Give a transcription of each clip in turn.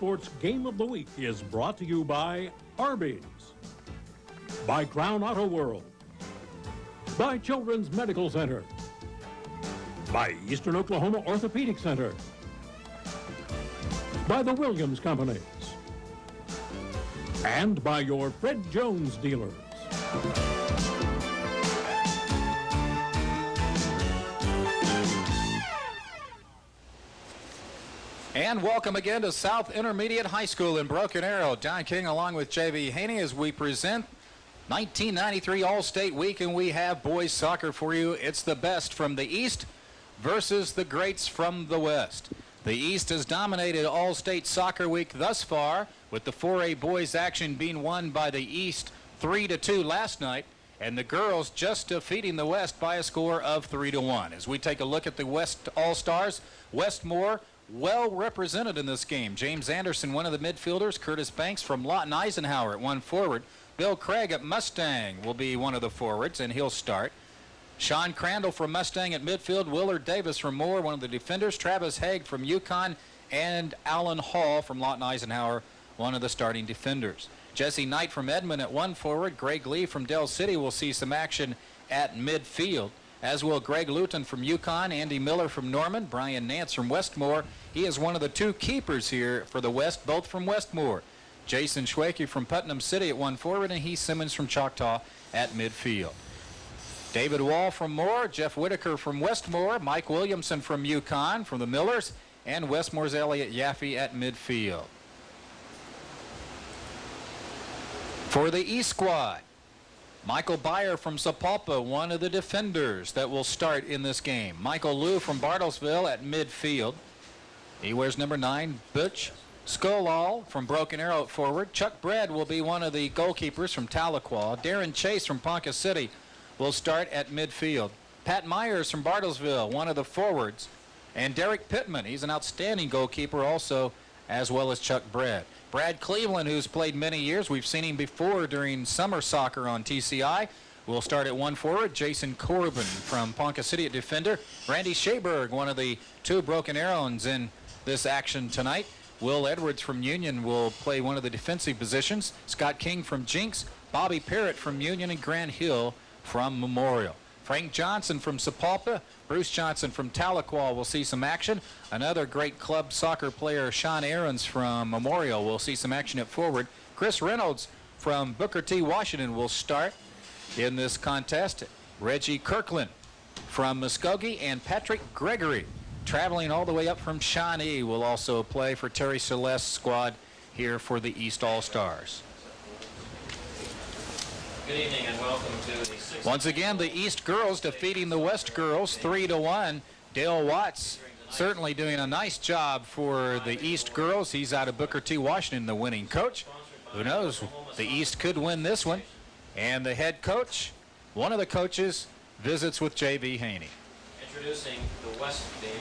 Sports Game of the Week is brought to you by Arby's, by Crown Auto World, by Children's Medical Center, by Eastern Oklahoma Orthopedic Center, by the Williams Companies, and by your Fred Jones dealers. And welcome again to South Intermediate High School in Broken Arrow. John King along with J.B. Haney as we present 1993 All-State Week, and we have boys soccer for you. It's the best from the East versus the greats from the West. The East has dominated All-State Soccer Week thus far, with the 4A boys action being won by the East 3-2 last night, and the girls just defeating the West by a score of 3-1. As we take a look at the West All-Stars, Westmore well represented in this game. James Anderson, one of the midfielders. Curtis Banks from Lawton Eisenhower at one forward. Bill Craig at Mustang will be one of the forwards, and he'll start. Sean Crandall from Mustang at midfield. Willard Davis from Moore, one of the defenders. Travis Haig from Yukon, and Alan Hall from Lawton Eisenhower, one of the starting defenders. Jesse Knight from Edmond at one forward. Greg Lee from Del City will see some action at midfield, as will Greg Luton from Yukon, Andy Miller from Norman, Brian Nance from Westmore. He is one of the two keepers here for the West, both from Westmore. Jason Schwakey from Putnam City at one forward, and Heath Simmons from Choctaw at midfield. David Wall from Moore, Jeff Whitaker from Westmore, Mike Williamson from Yukon from the Millers, and Westmore's Elliott Yaffe at midfield. For the East squad, Michael Byer from Sapulpa, one of the defenders that will start in this game. Michael Liu from Bartlesville at midfield. He wears number 9. Butch Skolall from Broken Arrow at forward. Chuck Bredd will be one of the goalkeepers from Tahlequah. Darren Chase from Ponca City will start at midfield. Pat Myers from Bartlesville, one of the forwards. And Derek Pittman, he's an outstanding goalkeeper also, as well as Chuck Bredd. Brad Cleveland, who's played many years, we've seen him before during summer soccer on TCI, will start at one forward. Jason Corbin from Ponca City at defender. Randy Shaberg, one of the two Broken Arrows in this action tonight. Will Edwards from Union will play one of the defensive positions. Scott King from Jinx, Bobby Parrott from Union, and Grant Hill from Memorial. Frank Johnson from Sapulpa, Bruce Johnson from Tahlequah will see some action. Another great club soccer player, Sean Aarons from Memorial, will see some action at forward. Chris Reynolds from Booker T. Washington will start in this contest. Reggie Kirkland from Muskogee, and Patrick Gregory, traveling all the way up from Shawnee, will also play for Terry Celeste's squad here for the East All-Stars. Good evening and welcome to the sixth. Once again, the East girls defeating the West girls 3-1. Dale Watts certainly doing a nice job for the East girls. He's out of Booker T. Washington, the winning coach. Who knows? The East could win this one. And the head coach, one of the coaches, visits with J.B. Haney. Introducing the West team.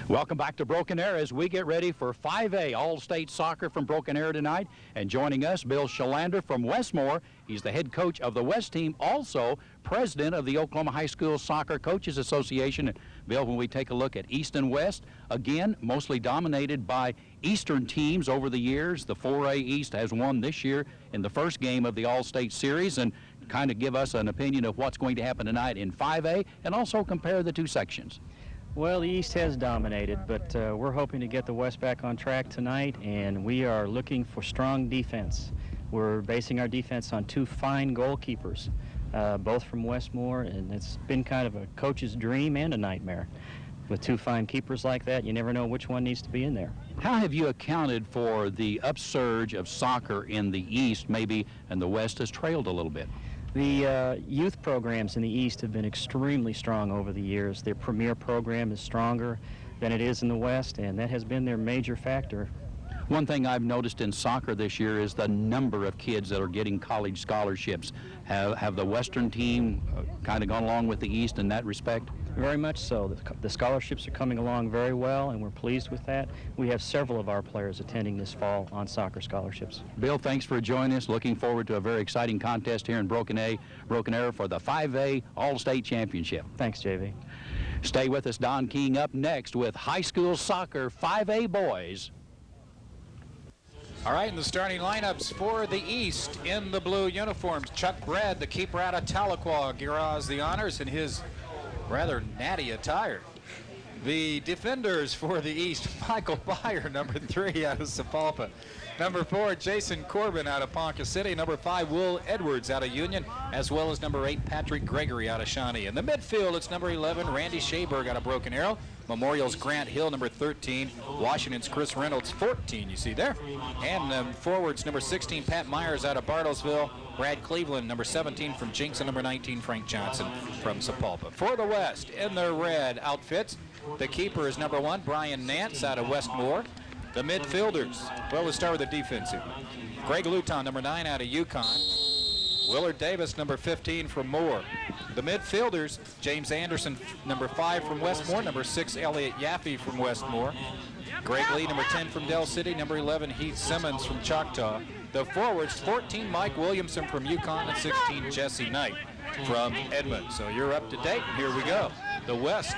Welcome back to Broken Arrow as we get ready for 5A All-State Soccer from Broken Arrow tonight. And joining us, Bill Shalander from Westmore. He's the head coach of the West team, also president of the Oklahoma High School Soccer Coaches Association. And Bill, when we take a look at East and West, again, mostly dominated by Eastern teams over the years. The 4A East has won this year in the first game of the All-State Series, and kind of give us an opinion of what's going to happen tonight in 5A, and also compare the two sections. Well, the East has dominated, but we're hoping to get the West back on track tonight, and we are looking for strong defense. We're basing our defense on two fine goalkeepers, both from Westmore, and it's been kind of a coach's dream and a nightmare. With two fine keepers like that, you never know which one needs to be in there. How have you accounted for the upsurge of soccer in the East, maybe, and the West has trailed a little bit? The youth programs in the East have been extremely strong over the years. Their premier program is stronger than it is in the West, and that has been their major factor. One thing I've noticed in soccer this year is the number of kids that are getting college scholarships. Have the Western team kind of gone along with the East in that respect? Very much so. The scholarships are coming along very well, and we're pleased with that. We have several of our players attending this fall on soccer scholarships. Bill, thanks for joining us. Looking forward to a very exciting contest here in Broken Arrow for the 5A All-State Championship. Thanks, JV. Stay with us. Don King up next with high school soccer 5A boys. All right, in the starting lineups for the East in the blue uniforms, Chuck Bredd, the keeper out of Tahlequah, gets the honors in his rather natty attire. The defenders for the East, Michael Byer, number 3 out of Sapulpa. Number 4, Jason Corbin out of Ponca City. Number 5, Will Edwards out of Union, as well as number 8, Patrick Gregory out of Shawnee. In the midfield, it's number 11, Randy Shaberg out of Broken Arrow. Memorial's Grant Hill, number 13. Washington's Chris Reynolds, 14, you see there. And forwards, number 16, Pat Myers out of Bartlesville. Brad Cleveland, number 17 from Jinx, and number 19, Frank Johnson from Sapulpa. For the West, in their red outfits, the keeper is number 1, Brian Nance out of Westmore. The midfielders, well, let's start with the defensive. Greg Luton, number 9 out of Yukon. Willard Davis, number 15 from Moore. The midfielders, James Anderson, number 5 from Westmore. Number 6, Elliot Yaffe from Westmore. Greg Lee, number 10 from Dell City. Number 11, Heath Simmons from Choctaw. The forwards, 14, Mike Williamson from Yukon, and 16, Jesse Knight from Edmond. So you're up to date. Here we go. The West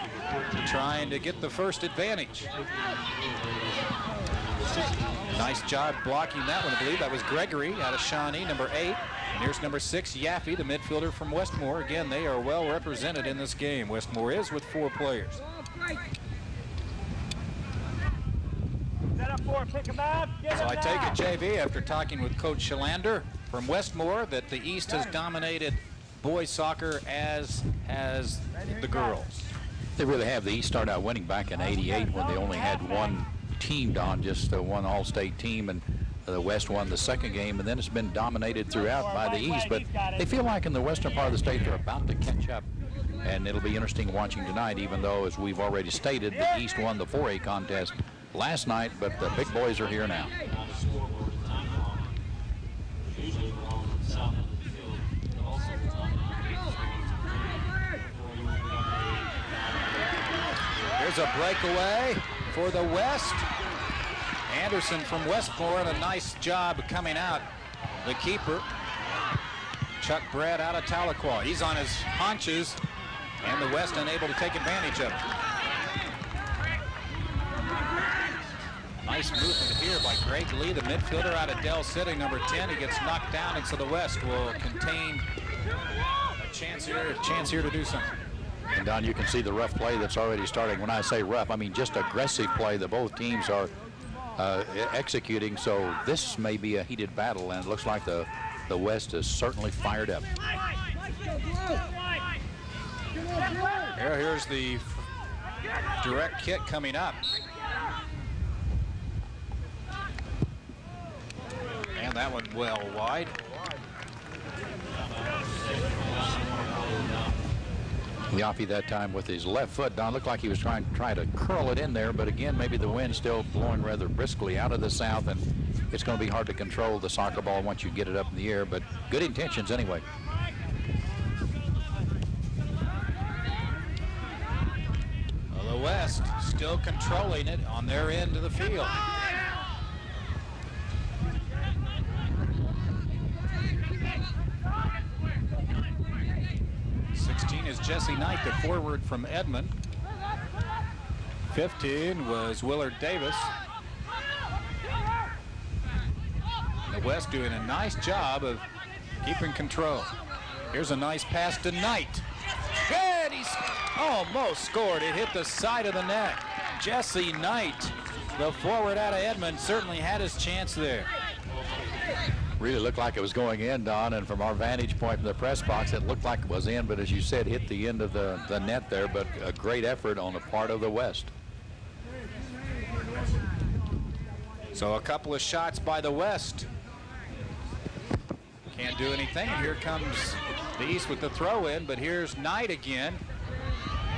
trying to get the first advantage. Nice job blocking that one. I believe that was Gregory out of Shawnee, number 8. And here's number 6, Yaffe, the midfielder from Westmore. Again, they are well represented in this game. Westmore is with 4 players. So I take it, JV, after talking with Coach Shalander from Westmore, that the East has dominated boys soccer as has the girls. They really have. The East started out winning back in '88 when they only had one team, Don, just one all-state team, and the West won the second game, and then it's been dominated throughout by the East. But they feel like in the western part of the state they're about to catch up, and it'll be interesting watching tonight, even though, as we've already stated, the East won the 4A contest last night, but the big boys are here now. There's a breakaway for the West. Anderson from Westmore, and a nice job coming out. The keeper, Chuck Bredd out of Tahlequah. He's on his haunches, and the West unable to take advantage of it. Nice movement here by Greg Lee, the midfielder out of Dell City, number 10. He gets knocked down, and so the West will contain a chance here to do something. And Don, you can see the rough play that's already starting. When I say rough, I mean just aggressive play that both teams are executing. So this may be a heated battle, and it looks like the West is certainly fired up. Here's the direct kick coming up. And that one well wide. Yaffe that time with his left foot, Don, looked like he was trying to curl it in there, but again, maybe the wind still blowing rather briskly out of the south, and it's going to be hard to control the soccer ball once you get it up in the air, but good intentions anyway. Well, the West still controlling it on their end of the field. Is Jesse Knight, the forward from Edmond. 15 was Willard Davis. The West doing a nice job of keeping control. Here's a nice pass to Knight. Good, he's almost scored. It hit the side of the net. Jesse Knight, the forward out of Edmond, certainly had his chance there. Really looked like it was going in, Don, and from our vantage point from the press box, it looked like it was in, but as you said, hit the end of the net there, but a great effort on the part of the West. So a couple of shots by the West. Can't do anything. Here comes the East with the throw in, but here's Knight again,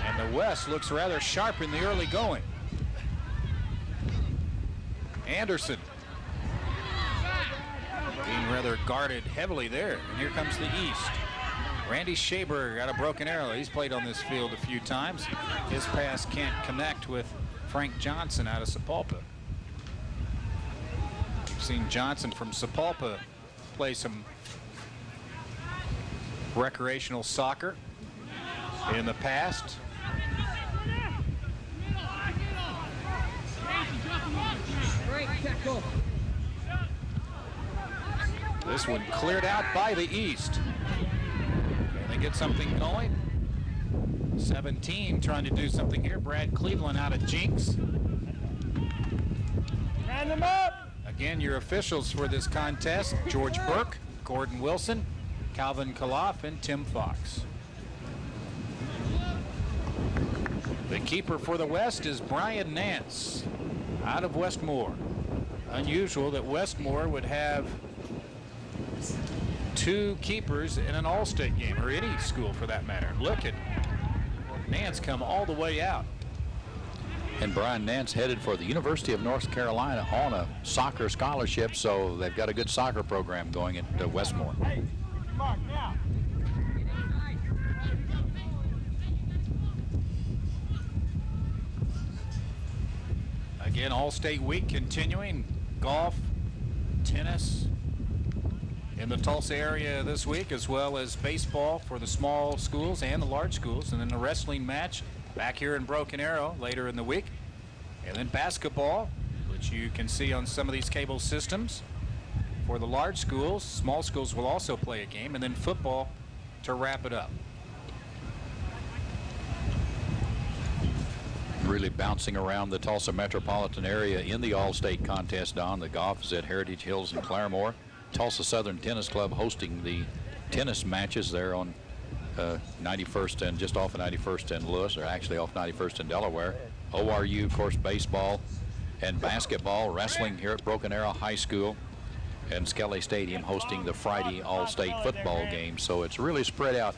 and the West looks rather sharp in the early going. Anderson being rather guarded heavily there. And here comes the East. Randy Shaberg out of Broken Arrow. He's played on this field a few times. His pass can't connect with Frank Johnson out of Sapulpa. We've seen Johnson from Sapulpa play some recreational soccer in the past. This one cleared out by the East. Can they get something going? 17 trying to do something here. Brad Cleveland out of Jinx. Hand them up! Again, your officials for this contest: George Burke, Gordon Wilson, Calvin Kaloff, and Tim Fox. The keeper for the West is Brian Nance out of Westmore. Unusual that Westmore would have two keepers in an Allstate game, or any school for that matter. Look at Nance come all the way out. And Brian Nance headed for the University of North Carolina on a soccer scholarship, so they've got a good soccer program going at Westmore. Hey, Mark, now. Again, All-State Week continuing. Golf, tennis in the Tulsa area this week, as well as baseball for the small schools and the large schools, and then the wrestling match back here in Broken Arrow later in the week. And then basketball, which you can see on some of these cable systems for the large schools. Small schools will also play a game, and then football to wrap it up. Really bouncing around the Tulsa metropolitan area in the All-State contest, Don. The golf is at Heritage Hills in Claremore. Tulsa Southern Tennis Club hosting the tennis matches there on 91st and just off of 91st and Lewis, or actually off 91st and Delaware. ORU, of course, baseball and basketball, wrestling here at Broken Arrow High School, and Skelly Stadium hosting the Friday All-State football game. So it's really spread out.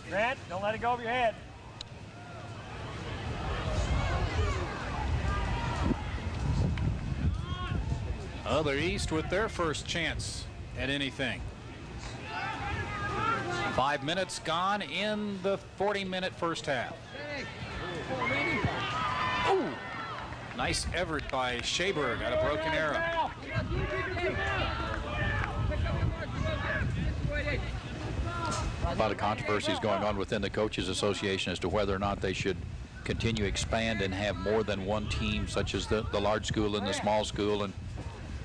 Grant, don't let it go over your head. Other East with their first chance at anything. 5 minutes gone in the 40-minute first half. Ooh, nice effort by Shaberg out of Broken Arrow. A lot of controversies going on within the Coaches Association as to whether or not they should continue to expand and have more than one team, such as the large school and the small school, and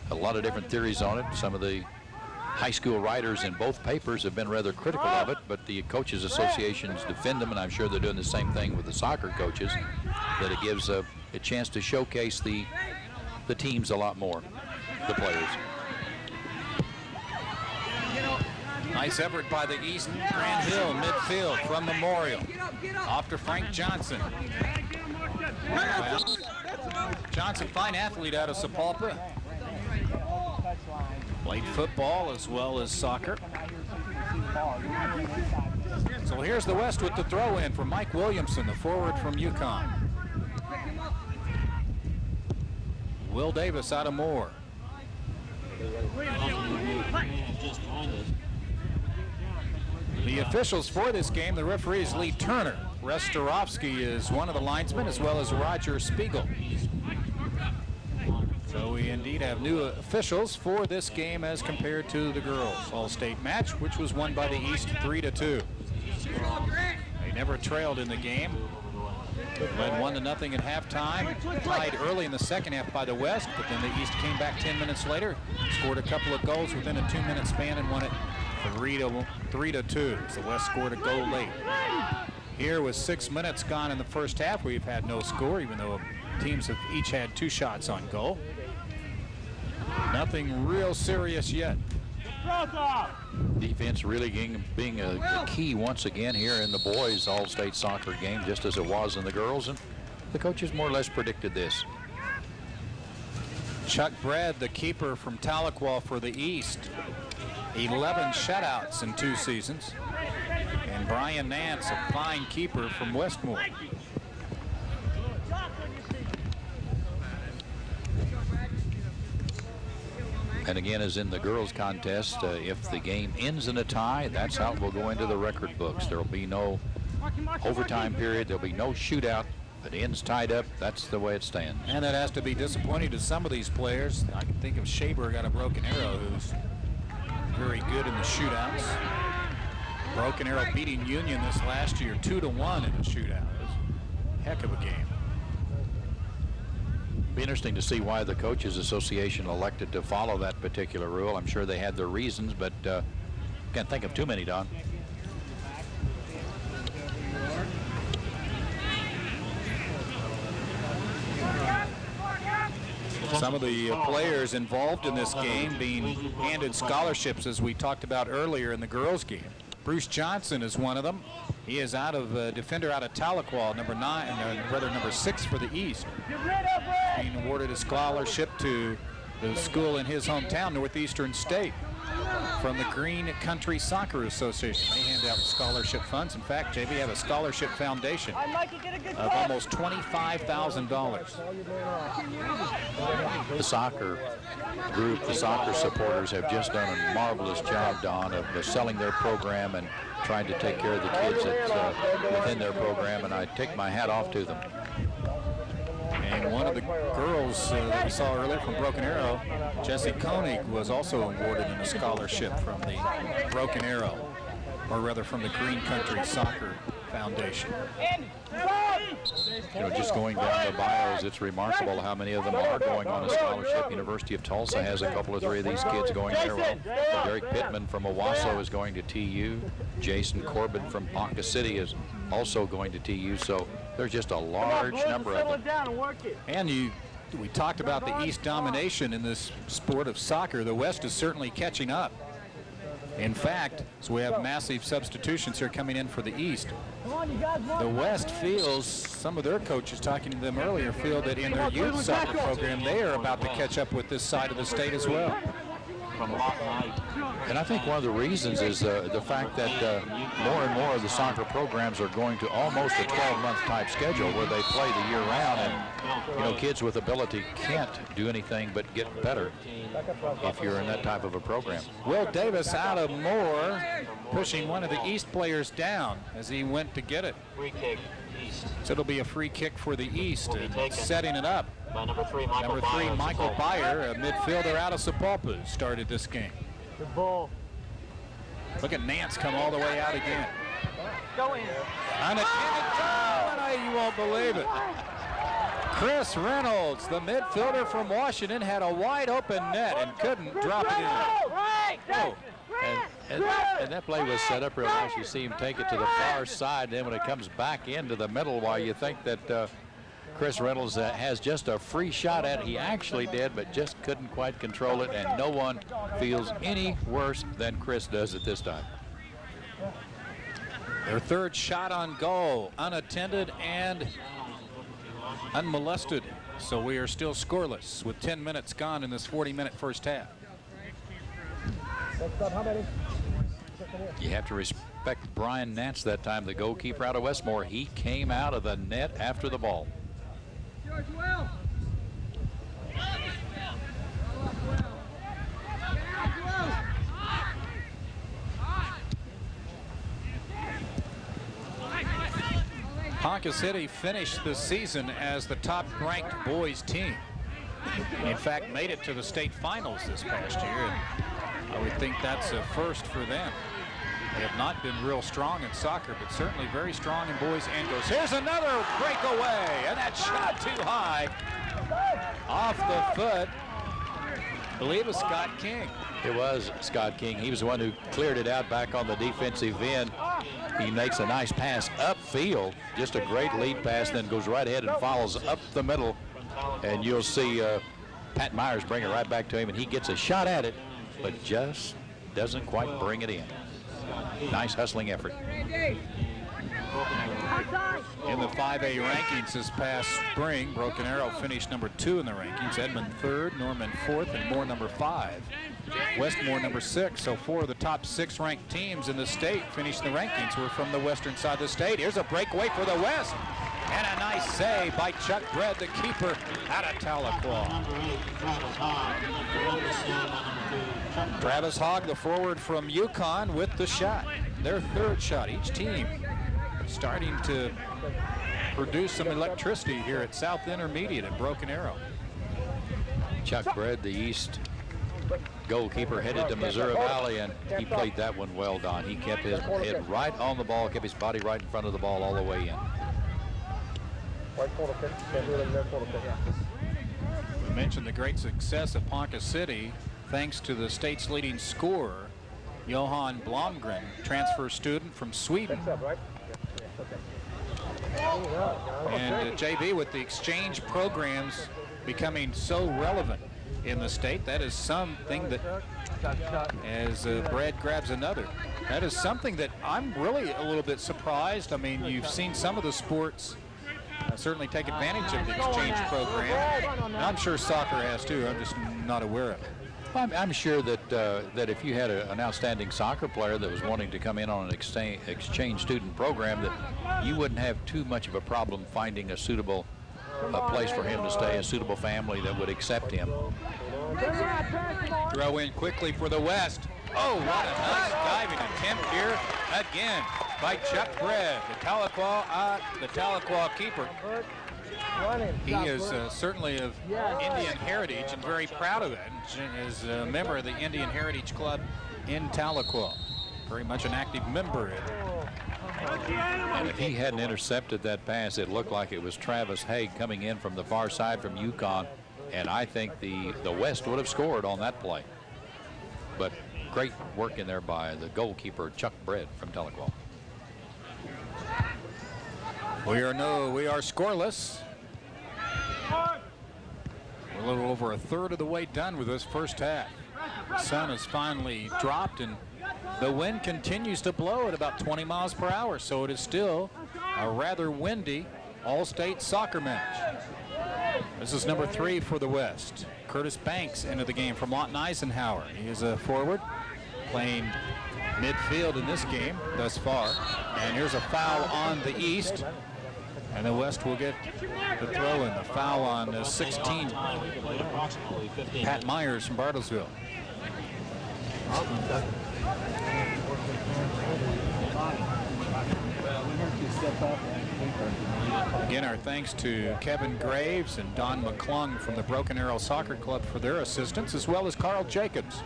a lot of different theories on it. Some of the high school writers in both papers have been rather critical of it, but the Coaches Associations defend them, and I'm sure they're doing the same thing with the soccer coaches, that it gives a chance to showcase the teams a lot more, the players. Nice effort by the East. Grand Hill midfield from Memorial. Off to Frank Johnson. Johnson, fine athlete out of Sapulpa. Played football as well as soccer. So here's the West with the throw in from Mike Williamson, the forward from UConn. Will Davis out of Moore. The officials for this game, the referee is Lee Turner. Russ Starofsky is one of the linesmen, as well as Roger Spiegel. So we indeed have new officials for this game as compared to the girls' All-State match, which was won by the East 3-2. They never trailed in the game. Led 1-0 at halftime. Tied early in the second half by the West, but then the East came back 10 minutes later, scored a couple of goals within a 2-minute span, and won it 3-2. So the West scored a goal late. Here with 6 minutes gone in the first half, we've had no score, even though teams have each had 2 shots on goal. Nothing real serious yet. Defense really being a key once again here in the boys' All-State soccer game, just as it was in the girls, and the coaches more or less predicted this. Chuck Brad, the keeper from Tahlequah for the East, 11 shutouts in 2 seasons. And Brian Nance, a fine keeper from Westmore. And again, as in the girls' contest, if the game ends in a tie, that's how it will go into the record books. There will be no overtime period. There will be no shootout. If it ends tied up, that's the way it stands. And that has to be disappointing to some of these players. I can think of Shaberg out of Broken Arrow, who's very good in the shootouts. Broken Arrow beating Union this last year 2-1 in a shootout. It was a heck of a game. Be interesting to see why the Coaches Association elected to follow that particular rule. I'm sure they had their reasons, but can't think of too many, Don. Some of the players involved in this game being handed scholarships, as we talked about earlier in the girls' game. Bruce Johnson is one of them. He is defender out of Tahlequah, number 6 for the East. Being awarded a scholarship to the school in his hometown, Northeastern State, from the Green Country Soccer Association. They hand out scholarship funds. In fact, JB have a scholarship foundation of almost $25,000. The soccer group, the soccer supporters have just done a marvelous job, Don, of selling their program and trying to take care of the kids that's within their program, and I take my hat off to them. And one of the girls that we saw earlier from Broken Arrow, Jessie Koenig, was also awarded in a scholarship from the Broken Arrow, or rather from the Green Country Soccer Foundation. You know, just going down the bios, it's remarkable how many of them are going on a scholarship. University of Tulsa has a couple of 3 of these kids going there. Well, Derek Pittman from Owasso is going to TU. Jason Corbin from Ponca City is also going to TU. So there's just a large number of them. And we talked about the East domination in this sport of soccer. The West is certainly catching up. In fact, so we have massive substitutions here coming in for the East. The West feels, some of their coaches talking to them earlier, feel that in their youth soccer program, they are about to catch up with this side of the state as well. And I think one of the reasons is the fact that more and more of the soccer programs are going to almost a 12-month type schedule where they play the year round, and you know, kids with ability can't do anything but get better if you're in that type of a program. Will Davis out of Moore, pushing one of the East players down as he went to get it. Free kick, East. So it'll be a free kick for the East, and setting it up. By number 3, Michael Byer, a midfielder out of Sapulpa, started this game. Good ball. Look at Nance come all the way out again. Go in. Unattended goal, and you won't believe it. Chris Reynolds, the midfielder from Washington, had a wide open net and couldn't drop it in. Oh, and that play was set up real nice. You see him take it to the far side, then when it comes back into the middle, while you think that Chris Reynolds has just a free shot at it. He actually did, but just couldn't quite control it, and no one feels any worse than Chris does at this time. Their third shot on goal, unattended and unmolested. So we are still scoreless with 10 minutes gone in this 40-minute first half. You have to respect Brian Nance that time, the goalkeeper out of Westmore. He came out of the net after the ball. Ponca City finished the season as the top-ranked boys team. In fact, made it to the state finals this past year, and I would think that's a first for them. They have not been real strong in soccer, but certainly very strong in boys and girls. Here's another breakaway, and that shot too high. Off the foot, I believe it was Scott King. It was Scott King. He was the one who cleared it out back on the defensive end. He makes a nice pass upfield, just a great lead pass, then goes right ahead and follows up the middle. And you'll see Pat Myers bring it right back to him, and he gets a shot at it, but just doesn't quite bring it in. Nice hustling effort. In the 5A rankings this past spring, Broken Arrow finished number 2 in the rankings, Edmond 3rd, Norman 4th, and Moore number 5. Westmore number 6. So 4 of the top 6 ranked teams in the state finished the rankings were from the western side of the state. Here's a breakaway for the West. And a nice save by Chuck Bredd, the keeper out of Tahlequah. Travis Hogg, the forward from UConn, with the shot. Their third shot. Each team starting to produce some electricity here at South Intermediate at Broken Arrow. Chuck Bredd, the East goalkeeper, headed to Missouri Valley, and he played that one well, Don. He kept his head right on the ball, kept his body right in front of the ball all the way in. We mentioned the great success of Ponca City thanks to the state's leading scorer, Johan Blomgren, transfer student from Sweden. And JB, with the exchange programs becoming so relevant in the state, that is something that, as Brad grabs another, that is something that I'm really a little bit surprised. I mean, you've seen some of the sports certainly take advantage of the exchange program. And I'm sure soccer has too. I'm just not aware of it. Well, I'm sure that that if you had an outstanding soccer player that was wanting to come in on an exchange student program, that you wouldn't have too much of a problem finding a suitable place for him to stay, a suitable family that would accept him. Throw in quickly for the West. Oh, what a nice diving attempt here again by Chuck Bredd, the Tahlequah keeper. He is certainly of Indian heritage and very proud of it. And is a member of the Indian Heritage Club in Tahlequah. Very much an active member. And if he hadn't intercepted that pass, it looked like it was Travis Haig coming in from the far side from Yukon. And I think the West would have scored on that play. But great work in there by the goalkeeper, Chuck Bredd from Tahlequah. We are scoreless. We're a little over a third of the way done with this first half. The sun has finally dropped and the wind continues to blow at about 20 miles per hour, so it is still a rather windy All-State soccer match. This is number 3 for the West. Curtis Banks into the game from Lawton Eisenhower. He is a forward playing midfield in this game thus far. And here's a foul on the East. And the West will get the throw in. The foul on 16. Pat Myers from Bartlesville. Again, our thanks to Kevin Graves and Don McClung from the Broken Arrow Soccer Club for their assistance, as well as Carl Jacobs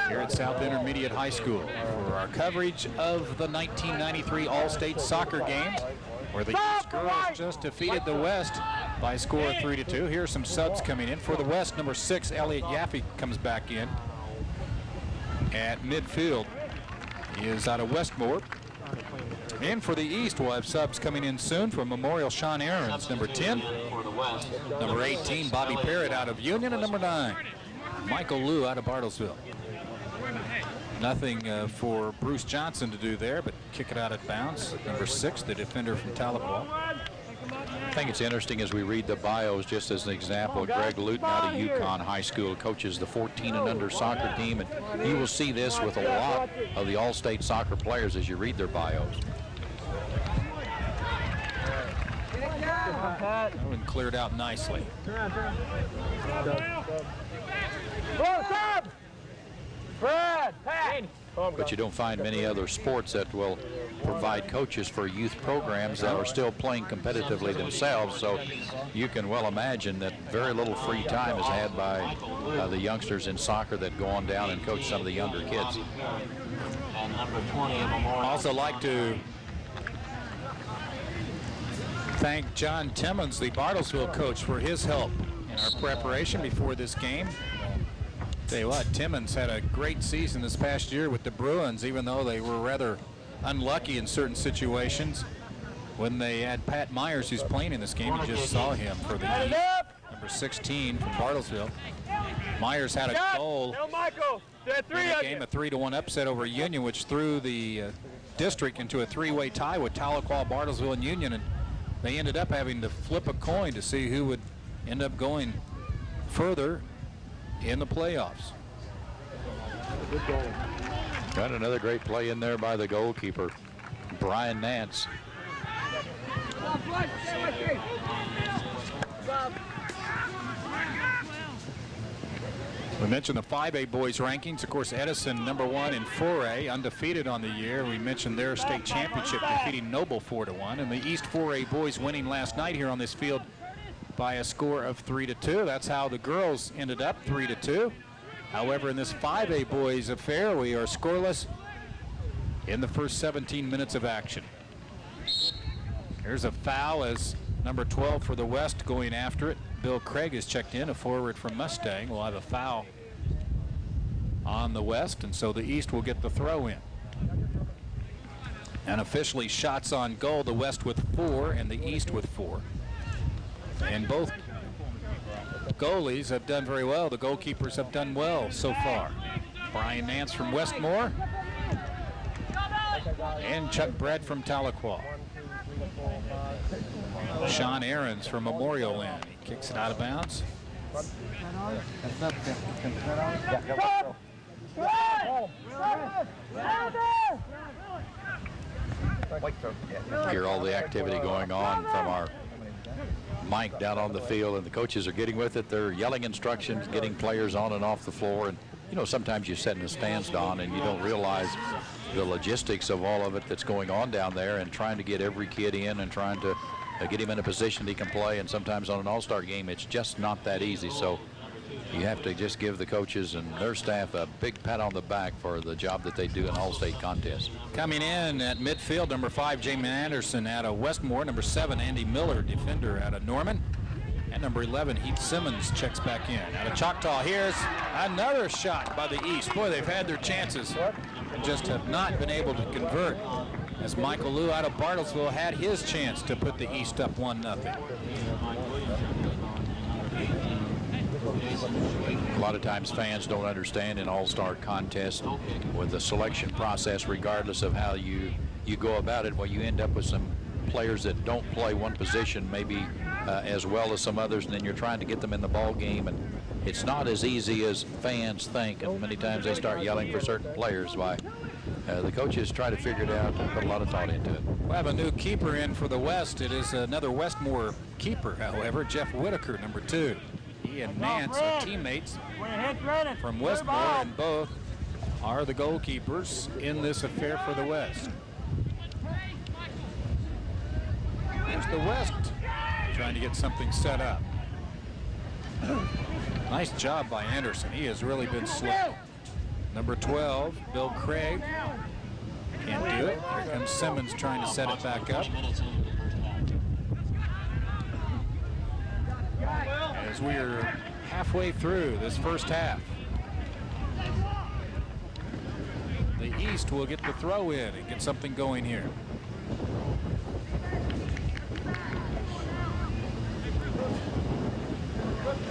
here at South Intermediate High School for our coverage of the 1993 All-State Soccer Games, where the East girls just defeated the West by a score of 3-2. Here are some subs coming in. For the West, number 6, Elliot Yaffe comes back in at midfield. He is out of Westmore. And for the East, we'll have subs coming in soon from Memorial. Sean Aarons, number 10. Number 18, Bobby Parrott out of Union. And number 9, Michael Liu out of Bartlesville. Nothing for Bruce Johnson to do there, but kick it out of bounds. Number 6, the defender from Tahlequah. I think it's interesting as we read the bios, just as an example, Greg Luton out of Yukon High School coaches the 14 and under soccer team, and you will see this with a lot of the All-State soccer players as you read their bios. That one cleared out nicely. But you don't find many other sports that will provide coaches for youth programs that are still playing competitively themselves, so you can well imagine that very little free time is had by the youngsters in soccer that go on down and coach some of the younger kids. Also like to thank John Timmons, the Bartlesville coach, for his help in our preparation before this game. Tell you what, Timmons had a great season this past year with the Bruins, even though they were rather unlucky in certain situations. When they had Pat Myers, who's playing in this game, you just saw him for the East, number 16 from Bartlesville. Myers had a goal in the game, a 3-1 upset over Union, which threw the district into a 3-way tie with Tahlequah, Bartlesville, and Union, and they ended up having to flip a coin to see who would end up going further in the playoffs. Got another great play in there by the goalkeeper, Brian Nance. We mentioned the 5A boys rankings. Of course, Edison number 1 in 4A, undefeated on the year. We mentioned their state championship defeating Noble 4-1, and the East 4A boys winning last night here on this field by a score of 3-2. That's how the girls ended up, 3-2. However, in this 5A boys affair, we are scoreless in the first 17 minutes of action. Here's a foul as number 12 for the West going after it. Bill Craig is checked in, a forward from Mustang. We'll have a foul on the West, and so the East will get the throw in. And officially shots on goal, the West with 4 and the East with 4. And both goalies have done very well. The goalkeepers have done well so far. Brian Nance from Westmore and Chuck Brett from Tahlequah. Sean Aarons from Memorial Inn. He kicks it out of bounds. Hear all the activity going on from our mic down on the field, and the coaches are getting with it. They're yelling instructions, getting players on and off the floor. And you know, sometimes you sit in the stands, Don, and you don't realize the logistics of all of it that's going on down there, and trying to get every kid in and trying to get him in a position he can play. And sometimes on an all-star game, it's just not that easy. So you have to just give the coaches and their staff a big pat on the back for the job that they do in all-state contests. Coming in at midfield, number 5, Jamie Anderson out of Westmore. Number 7, Andy Miller, defender out of Norman. And number 11, Heath Simmons, checks back in. Out of Choctaw, here's another shot by the East. Boy, they've had their chances and just have not been able to convert, as Michael Liu out of Bartlesville had his chance to put the East up 1-0. A lot of times fans don't understand in all-star contests with the selection process, regardless of how you go about it, well, you end up with some players that don't play one position maybe as well as some others, and then you're trying to get them in the ball game, and it's not as easy as fans think, and many times they start yelling for certain players. Why the coaches try to figure it out and put a lot of thought into it. We'll have a new keeper in for the West. It is another Westmore keeper, however, Jeff Whitaker, number 2. He and Nance are teammates from Westmore, and both are the goalkeepers in this affair for the West. Here's the West trying to get something set up. Nice job by Anderson. He has really been slick. Number 12, Bill Craig. Can't do it. Here comes Simmons trying to set it back up. As we are halfway through this first half, the East will get the throw in and get something going here.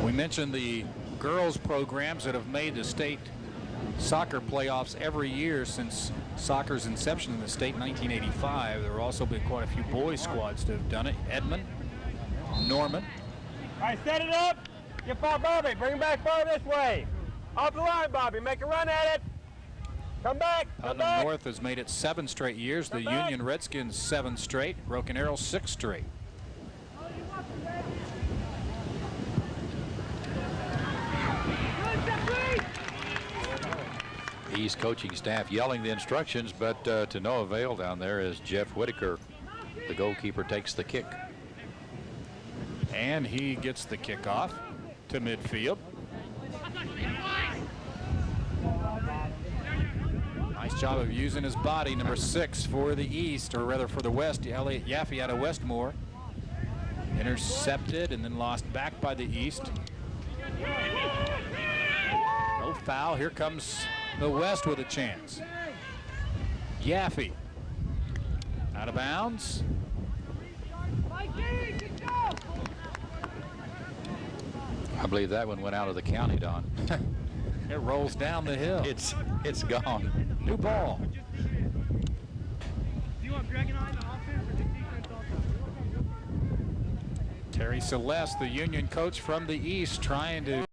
We mentioned the girls programs that have made the state soccer playoffs every year since soccer's inception in the state in 1985. There have also been quite a few boys squads that have done it. Edmond, Norman. All right, set it up. Get far, Bobby. Bring it back far this way. Off the line, Bobby. Make a run at it. Come back. Come Putnam back. North has made it 7 straight years. The Union Redskins 7 straight. Broken Arrow 6 straight. East coaching staff yelling the instructions, but to no avail down there as Jeff Whitaker, the goalkeeper, takes the kick. And he gets the kickoff to midfield. Nice job of using his body. Number 6 for the East, or rather for the West, Elliot Yaffe out of Westmore. Intercepted and then lost back by the East. No foul. Here comes the West with a chance. Yaffe out of bounds. I believe that one went out of the county, Don. It rolls down the hill. It's gone. New ball. Terry Celeste, the Union coach from the East, trying to